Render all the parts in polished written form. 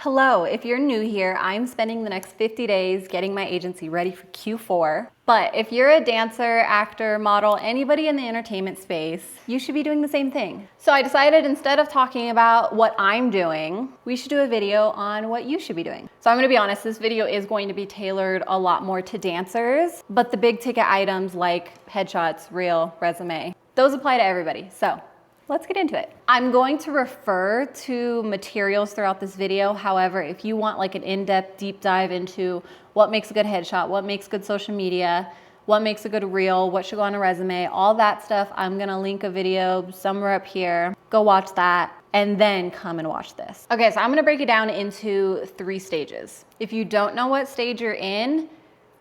Hello, if you're new here, I'm spending the next 50 days getting my agency ready for Q4. But if you're a dancer, actor, model, anybody in the entertainment space, you should be doing the same thing. So I decided instead of talking about what I'm doing, we should do a video on what you should be doing. So I'm gonna be honest, this video is going to be tailored a lot more to dancers, but the big ticket items like headshots, reel, resume, those apply to everybody. So let's get into it. I'm going to refer to materials throughout this video. However, if you want like an in-depth deep dive into what makes a good headshot, what makes good social media, what makes a good reel, what should go on a resume, all that stuff, I'm gonna link a video somewhere up here. Go watch that and then come and watch this. Okay, so I'm gonna break it down into 3 stages. If you don't know what stage you're in,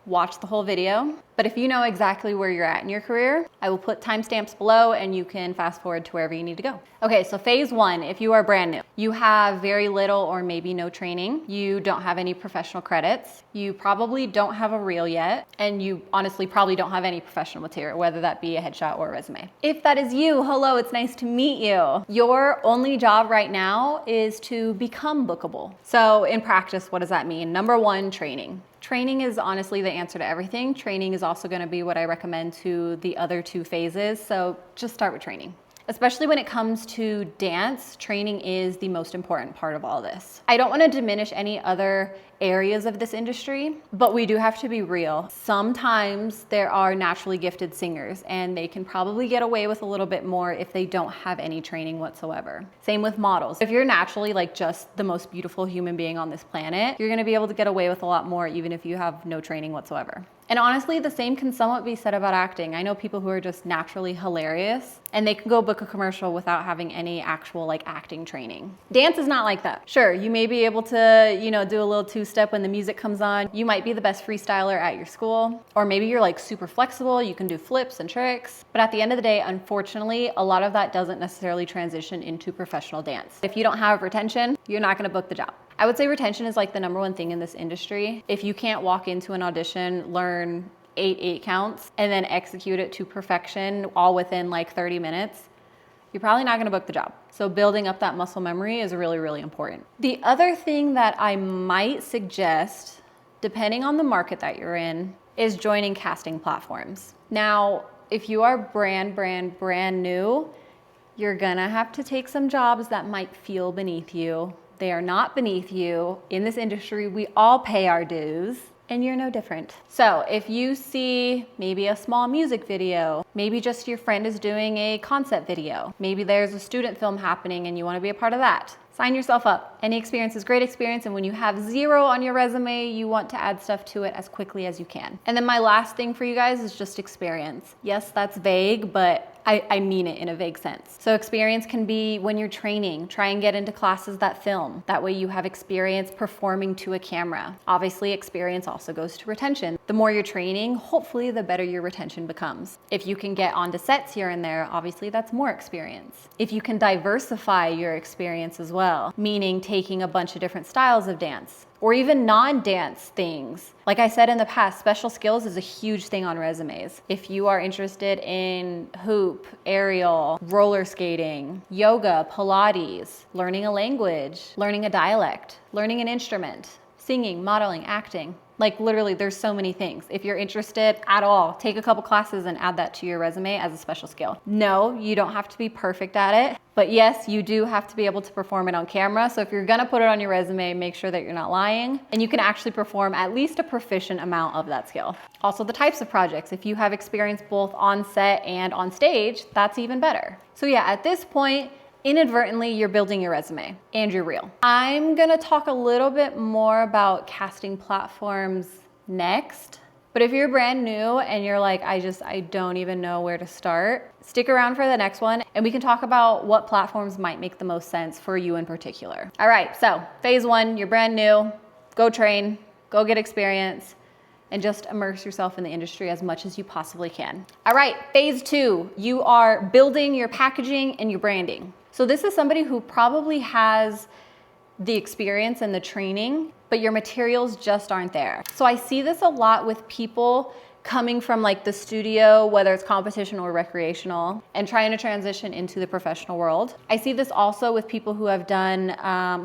watch the whole video. But if you know exactly where you're at in your career, I will put timestamps below and you can fast forward to wherever you need to go. Okay, so phase 1, if you are brand new, you have very little or maybe no training, you don't have any professional credits, you probably don't have a reel yet, and you honestly probably don't have any professional material, whether that be a headshot or a resume. If that is you, hello, it's nice to meet you. Your only job right now is to become bookable. So in practice, what does that mean? Number 1, training. Training is honestly the answer to everything. Training is also going to be what I recommend to the other 2 phases. So just start with training. Especially when it comes to dance, training is the most important part of all this. I don't want to diminish any other areas of this industry, but we do have to be real. Sometimes there are naturally gifted singers and they can probably get away with a little bit more if they don't have any training whatsoever. Same with models. If you're naturally like just the most beautiful human being on this planet, you're going to be able to get away with a lot more even if you have no training whatsoever. And honestly, the same can somewhat be said about acting. I know people who are just naturally hilarious and they can go book a commercial without having any actual like acting training. Dance is not like that. Sure, you may be able to, do a little 2-step when the music comes on. You might be the best freestyler at your school, or maybe you're like super flexible, you can do flips and tricks. But at the end of the day, unfortunately, a lot of that doesn't necessarily transition into professional dance. If you don't have retention, you're not gonna book the job. I would say retention is like the number 1 thing in this industry. If you can't walk into an audition, learn 8 counts, and then execute it to perfection all within like 30 minutes, you're probably not gonna book the job. So building up that muscle memory is really, really important. The other thing that I might suggest, depending on the market that you're in, is joining casting platforms. Now, if you are brand new, you're gonna have to take some jobs that might feel beneath you. They are not beneath you. In this industry, we all pay our dues, and you're no different. So if you see maybe a small music video, maybe just your friend is doing a concept video, maybe there's a student film happening and you wanna be a part of that, sign yourself up. Any experience is great experience, and when you have 0 on your resume, you want to add stuff to it as quickly as you can. And then my last thing for you guys is just experience. Yes, that's vague, but I mean it in a vague sense. So experience can be when you're training, try and get into classes that film. That way you have experience performing to a camera. Obviously, experience also goes to retention. The more you're training, hopefully the better your retention becomes. If you can get onto sets here and there, obviously that's more experience. If you can diversify your experience as well, meaning taking a bunch of different styles of dance, or even non-dance things. Like I said in the past, special skills is a huge thing on resumes. If you are interested in hoop, aerial, roller skating, yoga, Pilates, learning a language, learning a dialect, learning an instrument, singing, modeling, acting, like literally there's so many things. If you're interested at all, take a couple classes and add that to your resume as a special skill. No, you don't have to be perfect at it, but yes, you do have to be able to perform it on camera. So if you're gonna put it on your resume, make sure that you're not lying and you can actually perform at least a proficient amount of that skill. Also the types of projects. If you have experience both on set and on stage, that's even better. So yeah, at this point, inadvertently, you're building your resume and your reel. I'm gonna talk a little bit more about casting platforms next, but if you're brand new and you're like, I don't even know where to start, stick around for the next one and we can talk about what platforms might make the most sense for you in particular. All right, so phase 1, you're brand new, go train, go get experience, and just immerse yourself in the industry as much as you possibly can. All right, phase 2, you are building your packaging and your branding. So this is somebody who probably has the experience and the training, but your materials just aren't there. So I see this a lot with people coming from like the studio, whether it's competition or recreational, and trying to transition into the professional world. I see this also with people who have done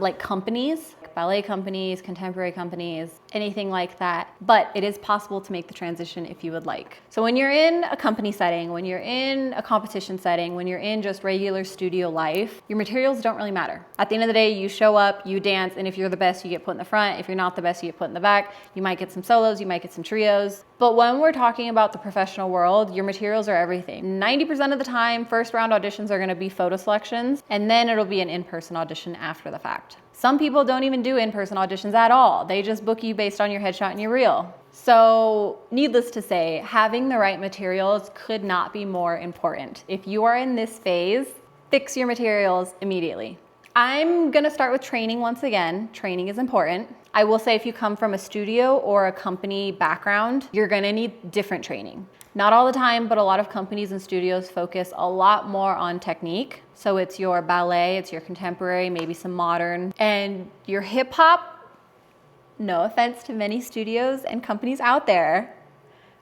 like companies, like ballet companies, contemporary companies, anything like that. But it is possible to make the transition if you would like. So when you're in a company setting, when you're in a competition setting, when you're in just regular studio life, your materials don't really matter. At the end of the day, you show up, you dance, and if you're the best, you get put in the front. If you're not the best, you get put in the back. You might get some solos, you might get some trios. But when we're talking about the professional world, your materials are everything. 90% of the time, first round auditions are gonna be photo selections, and then it'll be an in-person audition after the fact. Some people don't even do in-person auditions at all. They just book you based on your headshot and your reel. So needless to say, having the right materials could not be more important. If you are in this phase, fix your materials immediately. I'm gonna start with training once again. Training is important. I will say if you come from a studio or a company background, you're gonna need different training. Not all the time, but a lot of companies and studios focus a lot more on technique. So it's your ballet, it's your contemporary, maybe some modern, and your hip hop. No offense to many studios and companies out there,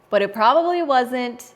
but it probably wasn't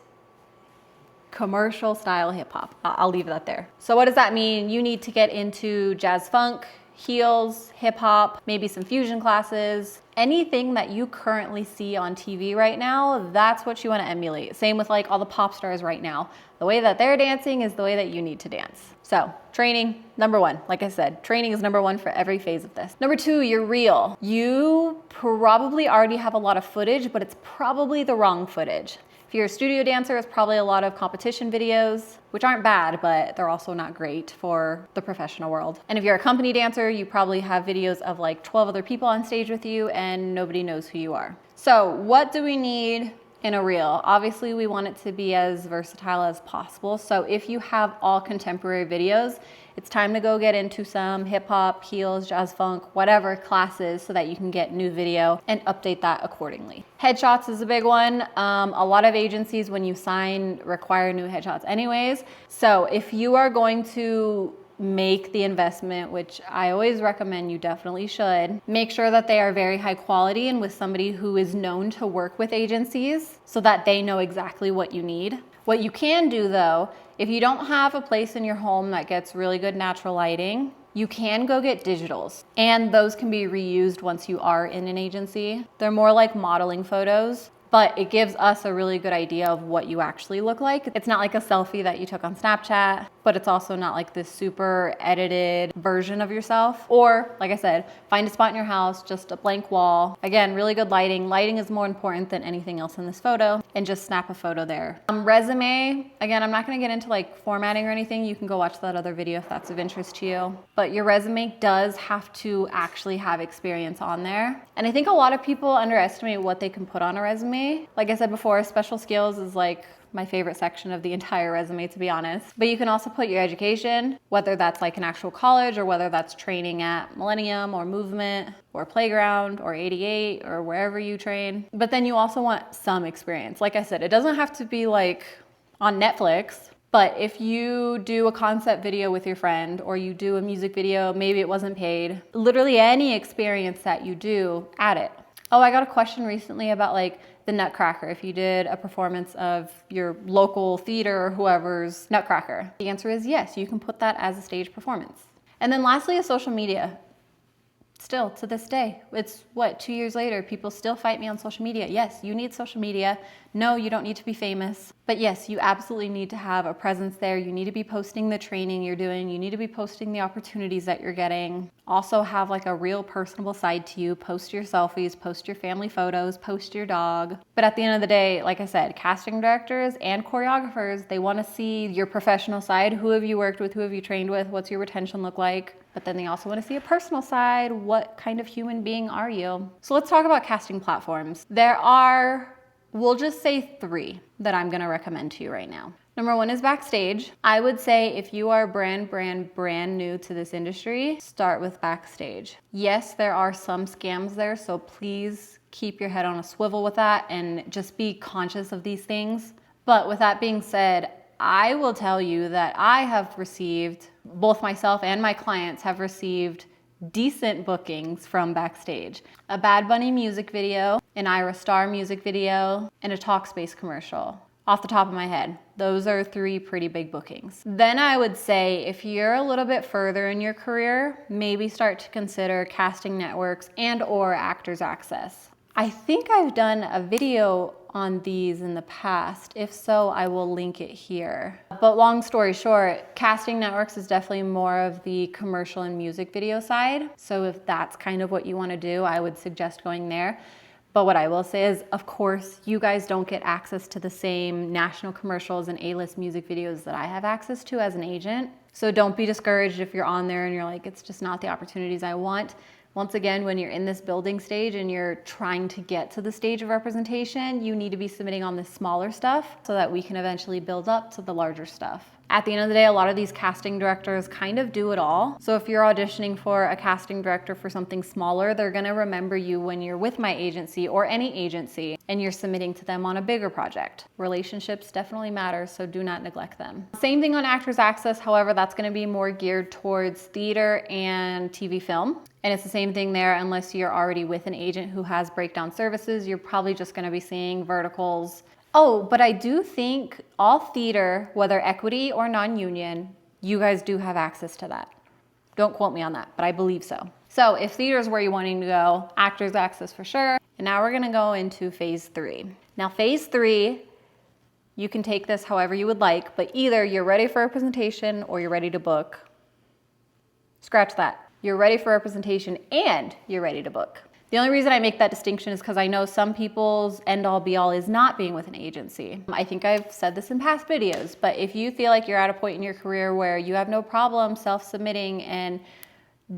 commercial style hip hop. I'll leave that there. So what does that mean? You need to get into jazz funk, heels, hip hop, maybe some fusion classes. Anything that you currently see on TV right now, that's what you want to emulate. Same with like all the pop stars right now. The way that they're dancing is the way that you need to dance. So training, number one. Like I said, training is number one for every phase of this. Number two, your reel. You probably already have a lot of footage, but it's probably the wrong footage. If you're a studio dancer, it's probably a lot of competition videos, which aren't bad, but they're also not great for the professional world. And if you're a company dancer, you probably have videos of like 12 other people on stage with you and nobody knows who you are. So what do we need in a reel? Obviously, we want it to be as versatile as possible. So if you have all contemporary videos, it's time to go get into some hip hop, heels, jazz funk, whatever classes so that you can get new video and update that accordingly. Headshots is a big one. A lot of agencies, when you sign, require new headshots anyways. So if you are going to make the investment, which I always recommend you definitely should, make sure that they are very high quality and with somebody who is known to work with agencies so that they know exactly what you need. What you can do though, if you don't have a place in your home that gets really good natural lighting, you can go get digitals, and those can be reused once you are in an agency. They're more like modeling photos, but it gives us a really good idea of what you actually look like. It's not like a selfie that you took on Snapchat, but it's also not like this super edited version of yourself. Or, like I said, find a spot in your house, just a blank wall. Again, really good lighting. Lighting is more important than anything else in this photo, and just snap a photo there. Resume, again, I'm not gonna get into like formatting or anything. You can go watch that other video if that's of interest to you. But your resume does have to actually have experience on there. And I think a lot of people underestimate what they can put on a resume. Like I said before, special skills is like my favorite section of the entire resume, to be honest. But you can also put your education, whether that's like an actual college or whether that's training at Millennium or Movement or Playground or 88 or wherever you train. But then you also want some experience. Like I said, it doesn't have to be like on Netflix, but if you do a concept video with your friend or you do a music video, maybe it wasn't paid, literally any experience that you do, add it. Oh, I got a question recently about like the Nutcracker, if you did a performance of your local theater or whoever's Nutcracker. The answer is yes, you can put that as a stage performance. And then lastly is social media. Still, to this day, it's what, 2 years later, people still fight me on social media. Yes, you need social media. No, you don't need to be famous. But yes, you absolutely need to have a presence there. You need to be posting the training you're doing. You need to be posting the opportunities that you're getting. Also have like a real personable side to you. Post your selfies, post your family photos, post your dog. But at the end of the day, like I said, casting directors and choreographers, they want to see your professional side. Who have you worked with? Who have you trained with? What's your retention look like? But then they also want to see a personal side. What kind of human being are you? So let's talk about casting platforms. There are, we'll just say 3 that I'm going to recommend to you right now. Number 1 is Backstage. I would say if you are brand new to this industry, start with Backstage. Yes, there are some scams there, so please keep your head on a swivel with that and just be conscious of these things. But with that being said, I will tell you that I have received, both myself and my clients have received decent bookings from Backstage. A Bad Bunny music video, an Ira Star music video, and a Talkspace commercial. off the top of my head. Those are 3 pretty big bookings. Then I would say if you're a little bit further in your career, maybe start to consider casting networks and or Actors Access. I think I've done a video on these in the past. If so, I will link it here. But long story short, casting networks is definitely more of the commercial and music video side. So if that's kind of what you want to do, I would suggest going there. But what I will say is, of course, you guys don't get access to the same national commercials and A-list music videos that I have access to as an agent. So don't be discouraged if you're on there and you're like, it's just not the opportunities I want. Once again, when you're in this building stage and you're trying to get to the stage of representation, you need to be submitting on the smaller stuff so that we can eventually build up to the larger stuff. At the end of the day, a lot of these casting directors kind of do it all. So if you're auditioning for a casting director for something smaller, they're gonna remember you when you're with my agency or any agency and you're submitting to them on a bigger project. Relationships definitely matter, so do not neglect them. Same thing on Actors Access, however, that's gonna be more geared towards theater and TV film. And it's the same thing there, unless you're already with an agent who has breakdown services, you're probably just gonna be seeing verticals. Oh, but I do think all theater, whether equity or non-union, you guys do have access to that. Don't quote me on that, but I believe so. So if theater is where you're wanting to go, Actors Access for sure. And now we're gonna go into phase 3. Now phase 3, you can take this however you would like, but either you're ready for representation or you're ready to book. Scratch that. You're ready for representation and you're ready to book. The only reason I make that distinction is because I know some people's end all be all is not being with an agency. I think I've said this in past videos, but if you feel like you're at a point in your career where you have no problem self-submitting and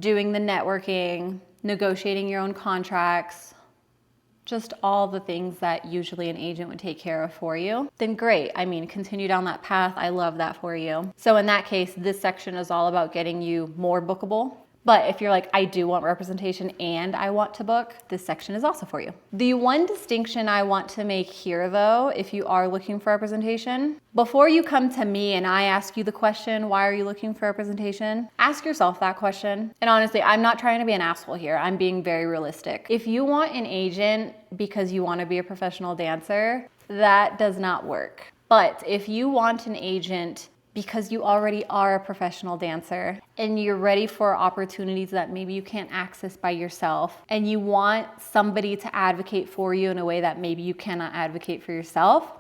doing the networking, negotiating your own contracts, just all the things that usually an agent would take care of for you, then great. I mean, continue down that path. I love that for you. So in that case, this section is all about getting you more bookable. But if you're like, I do want representation and I want to book, this section is also for you. The one distinction I want to make here though, if you are looking for representation, before you come to me and I ask you the question, why are you looking for representation? Ask yourself that question. And honestly, I'm not trying to be an asshole here. I'm being very realistic. If you want an agent because you want to be a professional dancer, that does not work. But if you want an agent because you already are a professional dancer and you're ready for opportunities that maybe you can't access by yourself, and you want somebody to advocate for you in a way that maybe you cannot advocate for yourself,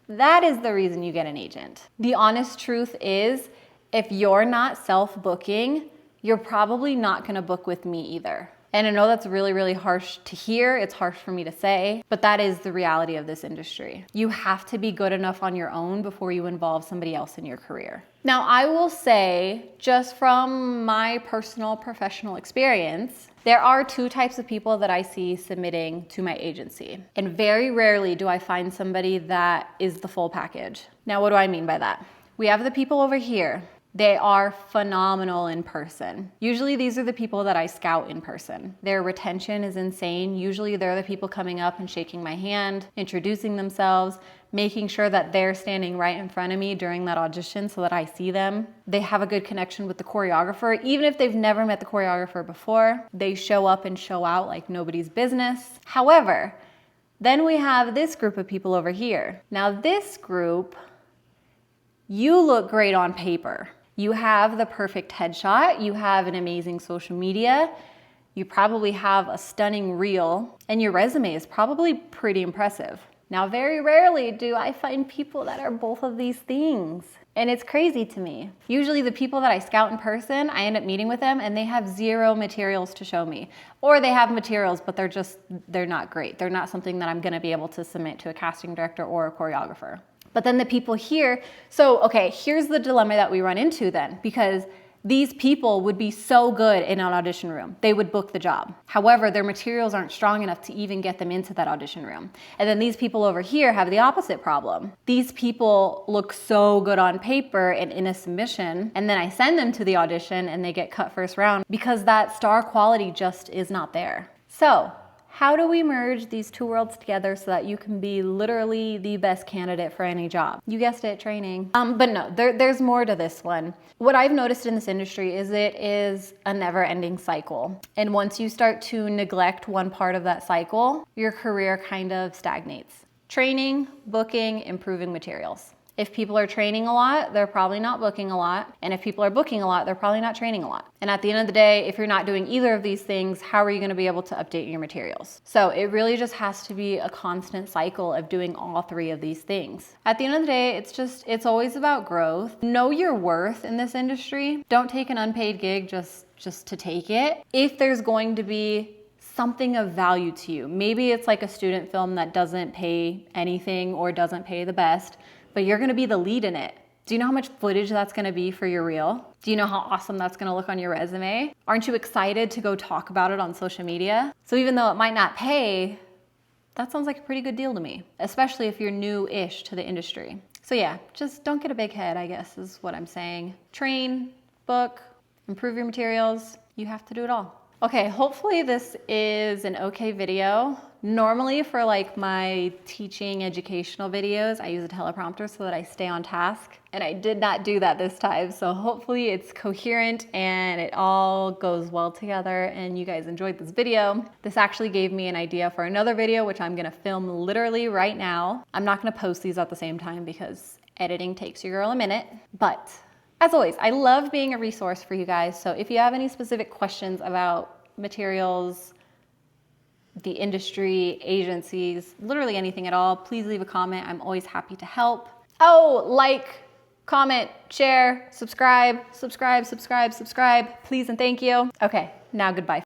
that is the reason you get an agent. The honest truth is, if you're not self-booking, you're probably not gonna book with me either. And I know that's really, really harsh to hear. It's harsh for me to say, but that is the reality of this industry. You have to be good enough on your own before you involve somebody else in your career. Now, I will say, just from my personal professional experience, there are 2 types of people that I see submitting to my agency. And very rarely do I find somebody that is the full package. Now, what do I mean by that? We have the people over here. They are phenomenal in person. Usually these are the people that I scout in person. Their retention is insane. Usually they're the people coming up and shaking my hand, introducing themselves, making sure that they're standing right in front of me during that audition so that I see them. They have a good connection with the choreographer. Even if they've never met the choreographer before, they show up and show out like nobody's business. However, then we have this group of people over here. Now this group, you look great on paper. You have the perfect headshot, you have an amazing social media, you probably have a stunning reel, and your resume is probably pretty impressive. Now, very rarely do I find people that are both of these things. And it's crazy to me. Usually the people that I scout in person, I end up meeting with them and they have 0 materials to show me. Or they have materials, but they're not great. They're not something that I'm gonna be able to submit to a casting director or a choreographer. But then the people here, so okay, here's the dilemma that we run into then, because these people would be so good in an audition room. They would book the job. However, their materials aren't strong enough to even get them into that audition room. And then these people over here have the opposite problem. These people look so good on paper and in a submission, and then I send them to the audition and they get cut first round because that star quality just is not there. So, how do we merge these 2 worlds together so that you can be literally the best candidate for any job? You guessed it, training. But no, there's more to this one. What I've noticed in this industry is it is a never-ending cycle. And once you start to neglect one part of that cycle, your career kind of stagnates. Training, booking, improving materials. If people are training a lot, they're probably not booking a lot. And if people are booking a lot, they're probably not training a lot. And at the end of the day, if you're not doing either of these things, how are you going to be able to update your materials? So it really just has to be a constant cycle of doing all three of these things. At the end of the day, it's always about growth. Know your worth in this industry. Don't take an unpaid gig just to take it. If there's going to be something of value to you, maybe it's like a student film that doesn't pay anything or doesn't pay the best, but you're gonna be the lead in it. Do you know how much footage that's gonna be for your reel? Do you know how awesome that's gonna look on your resume? Aren't you excited to go talk about it on social media? So even though it might not pay, that sounds like a pretty good deal to me, especially if you're new-ish to the industry. So yeah, just don't get a big head, I guess is what I'm saying. Train, book, improve your materials. You have to do it all. Okay, hopefully this is an okay video. Normally for like my teaching educational videos, I use a teleprompter so that I stay on task. And I did not do that this time. So hopefully it's coherent and it all goes well together and you guys enjoyed this video. This actually gave me an idea for another video, which I'm gonna film literally right now. I'm not gonna post these at the same time because editing takes your girl a minute, but as always, I love being a resource for you guys. So if you have any specific questions about materials, the industry, agencies, literally anything at all, please leave a comment. I'm always happy to help. Oh, like, comment, share, subscribe, please and thank you. Okay, now goodbye.